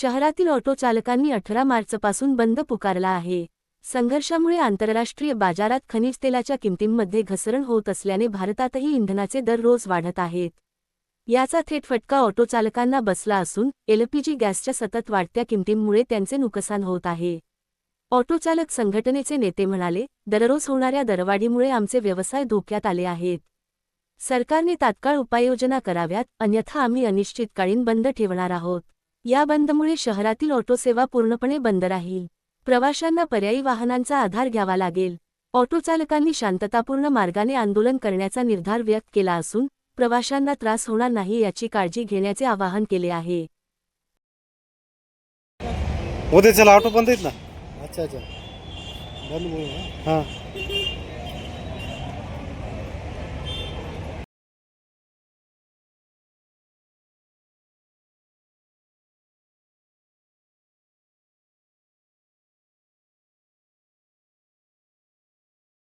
शहरातील ऑटो चालकांनी 18 मार्चपासून बंद पुकारला आहे। संघर्षामुळे आंतरराष्ट्रीय बाजारात खनिज तेलाच्या किमतींमध्ये घसरण होत असल्याने भारतातही इंधनाचे दर रोज वाढत आहेत। याचा थेट फटका ऑटो चालकांना बसला असून एलपीजी गॅसच्या सतत वाढत्या किमतींमुळे त्यांचे नुकसान होत आहे। ऑटो चालक संघटनेचे नेते म्हणाले, दररोज होणाऱ्या दरवाढीमुळे आमचे व्यवसाय धोक्यात आले आहेत। सरकारने तात्काळ उपाययोजना कराव्यात, अन्यथा आम्ही अनिश्चितकालीन बंद ठेवणार आहोत। या बंदमुळे शहरातील ऑटो सेवा पूर्णपणे बंद राहील। प्रवाशांना पर्यायी वाहनांचा आधार घ्यावा लागेल। ऑटो चालकांनी शांततापूर्ण मार्गाने आंदोलन करण्याचा निर्धार व्यक्त केला असून प्रवाशांना त्रास होणार नाही याची काळजी घेण्याचे आवाहन केले आहे। उद्या चला ऑटो बंद आहेत ना। अच्छा अच्छा बंद हुए हैं। हां